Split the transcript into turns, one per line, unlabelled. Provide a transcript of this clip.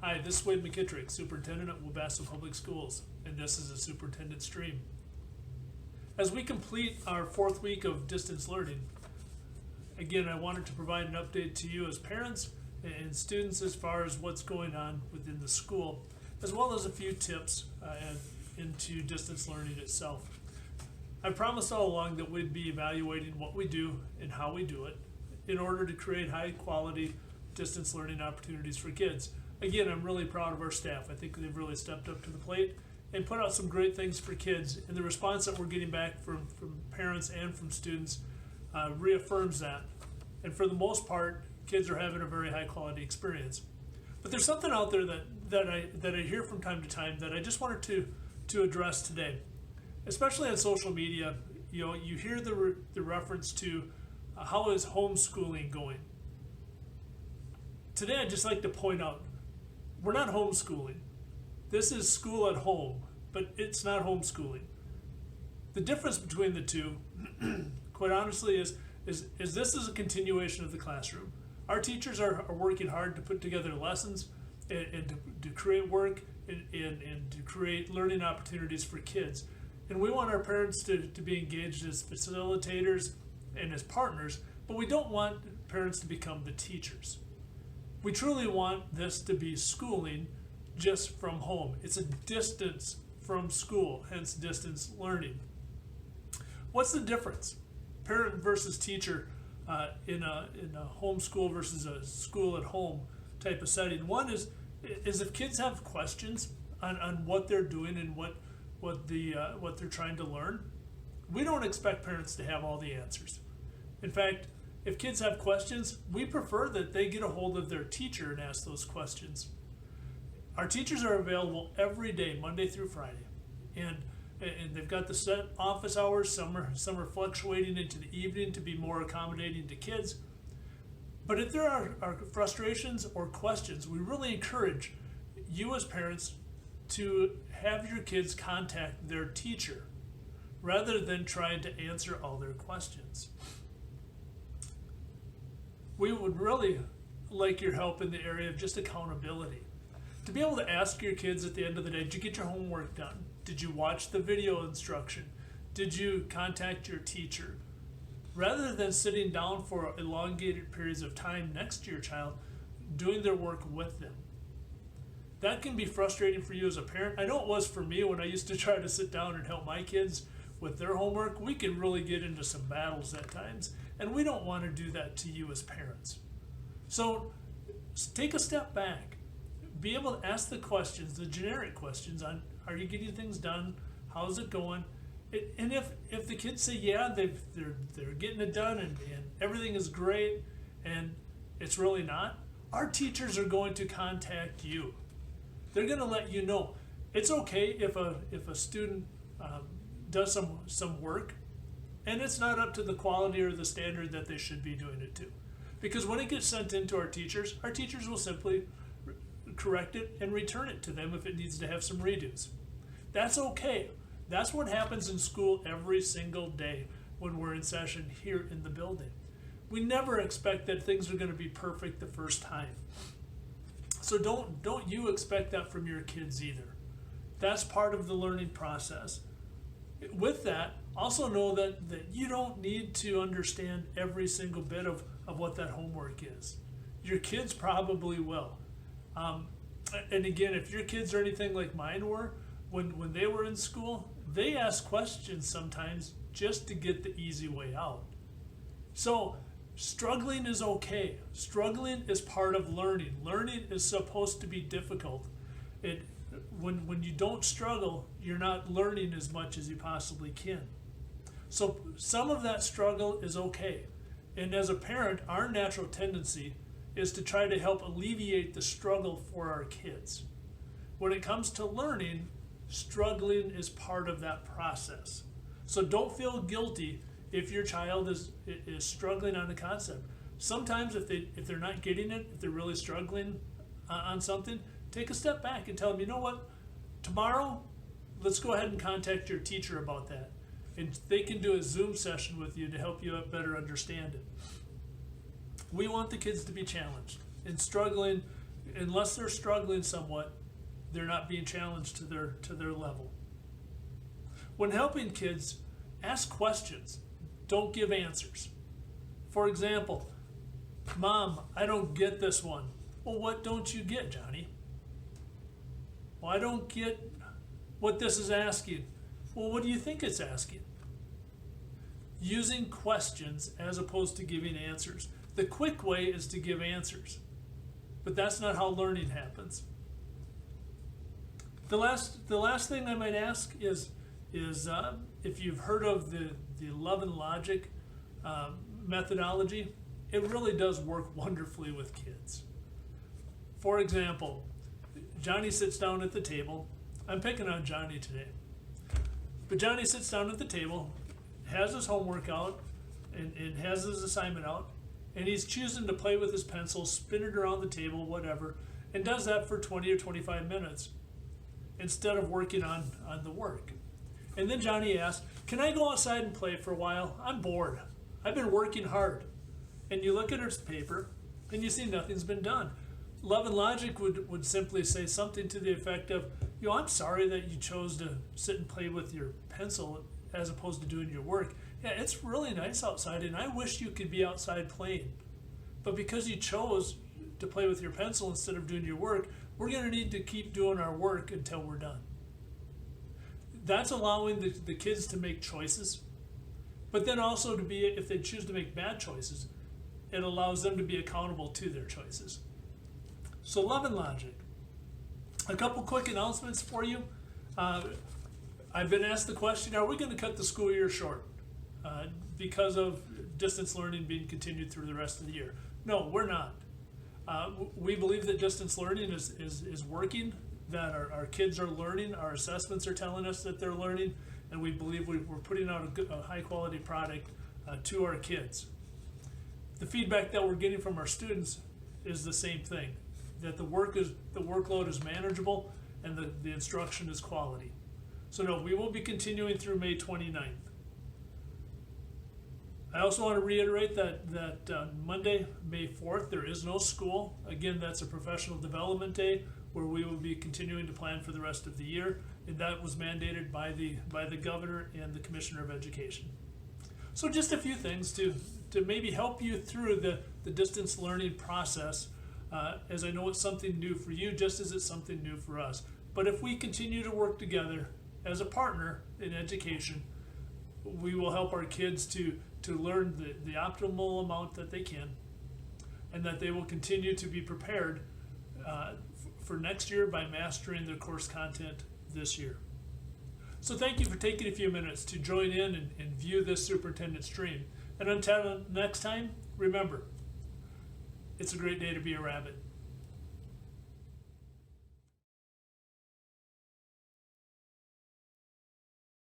Hi, this is Wade McKittrick, Superintendent at Wabasco Public Schools, and this is a Superintendent Stream. As we complete our fourth week of distance learning, again, I wanted to provide an update to you as parents and students as far as what's going on within the school, as well as a few tips into distance learning itself. I promised all along that we'd be evaluating what we do and how we do it in order to create high quality distance learning opportunities for kids. Again, I'm really proud of our staff. I think they've really stepped up to the plate and put out some great things for kids. And the response that we're getting back from parents and from students reaffirms that. And for the most part, kids are having a very high quality experience. But there's something out there that I hear from time to time that I just wanted to address today. Especially on social media, you hear the reference to how is homeschooling going. Today, I'd just like to point out, we're not homeschooling. This is school at home, but it's not homeschooling. The difference between the two, quite honestly, is this is a continuation of the classroom. Our teachers are working hard to put together lessons and to create work and to create learning opportunities for kids. And we want our parents to be engaged as facilitators and as partners, but we don't want parents to become the teachers. We truly want this to be schooling just from home. It's a distance from school, hence distance learning. What's the difference? Parent versus teacher in a homeschool versus a school at home type of setting. One is if kids have questions on what they're doing and what they're trying to learn, we don't expect parents to have all the answers. In fact, if kids have questions, we prefer that they get a hold of their teacher and ask those questions. Our teachers are available every day, Monday through Friday, and they've got the set office hours. Some are fluctuating into the evening to be more accommodating to kids. But if there are frustrations or questions, we really encourage you as parents to have your kids contact their teacher rather than trying to answer all their questions. We would really like your help in the area of just accountability. To be able to ask your kids at the end of the day, did you get your homework done? Did you watch the video instruction? Did you contact your teacher? Rather than sitting down for elongated periods of time next to your child, doing their work with them. That can be frustrating for you as a parent. I know it was for me when I used to try to sit down and help my kids with their homework. We can really get into some battles at times, and we don't want to do that to you as parents. So take a step back. Be able to ask the questions, the generic questions on, are you getting things done? How's it going? And if the kids say, yeah, they're getting it done and everything is great and it's really not, our teachers are going to contact you. They're going to let you know. It's okay if a student does some work and it's not up to the quality or the standard that they should be doing it to. Because when it gets sent in to our teachers will simply correct it and return it to them if it needs to have some redos. That's okay. That's what happens in school every single day when we're in session here in the building. We never expect that things are going to be perfect the first time. So don't you expect that from your kids either. That's part of the learning process. With that, also know that you don't need to understand every single bit of what that homework is. Your kids probably will. And again, if your kids are anything like mine were, when they were in school, they ask questions sometimes just to get the easy way out. So struggling is okay. Struggling is part of learning. Learning is supposed to be difficult. When you don't struggle, you're not learning as much as you possibly can. So some of that struggle is okay. And as a parent, our natural tendency is to try to help alleviate the struggle for our kids. When it comes to learning, struggling is part of that process. So don't feel guilty if your child is struggling on a concept. Sometimes if they're not getting it, if they're really struggling on something, take a step back and tell them, you know what, tomorrow, let's go ahead and contact your teacher about that. And they can do a Zoom session with you to help you better understand it. We want the kids to be challenged. And struggling unless they're struggling somewhat, they're not being challenged to their level. When helping kids, ask questions. Don't give answers. For example, Mom, I don't get this one. Well, what don't you get, Johnny? Well, I don't get what this is asking. Well, what do you think it's asking? Using questions as opposed to giving answers. The quick way is to give answers, but that's not how learning happens. The last thing I might ask is if you've heard of the love and logic methodology. It really does work wonderfully with kids. For example, Johnny sits down at the table. I'm picking on Johnny today. But Johnny sits down at the table, has his homework out, and has his assignment out, and he's choosing to play with his pencil, spin it around the table, whatever, and does that for 20 or 25 minutes instead of working on the work. And then Johnny asks, can I go outside and play for a while? I'm bored. I've been working hard. And you look at his paper, and you see nothing's been done. Love and logic would simply say something to the effect of, I'm sorry that you chose to sit and play with your pencil as opposed to doing your work. Yeah, it's really nice outside, and I wish you could be outside playing. But because you chose to play with your pencil instead of doing your work, we're going to need to keep doing our work until we're done. That's allowing the kids to make choices, but then also to be, if they choose to make bad choices, it allows them to be accountable to their choices. So love and logic. A couple quick announcements for you. I've been asked the question, are we going to cut the school year short because of distance learning being continued through the rest of the year? No, we're not. We believe that distance learning is working, that our kids are learning, our assessments are telling us that they're learning, and we believe we're putting out a high quality product to our kids. The feedback that we're getting from our students is the same thing, that the workload is manageable and the instruction is quality. So no, we will be continuing through May 29th. I also want to reiterate that Monday, May 4th, there is no school. Again, that's a professional development day where we will be continuing to plan for the rest of the year, and that was mandated by the governor and the commissioner of education. So just a few things to maybe help you through the distance learning process, as I know it's something new for you, just as it's something new for us. But if we continue to work together as a partner in education, we will help our kids to learn the optimal amount that they can, and that they will continue to be prepared for next year by mastering their course content this year. So thank you for taking a few minutes to join in and view this superintendent stream. And until next time, remember, it's a great day to be a rabbit.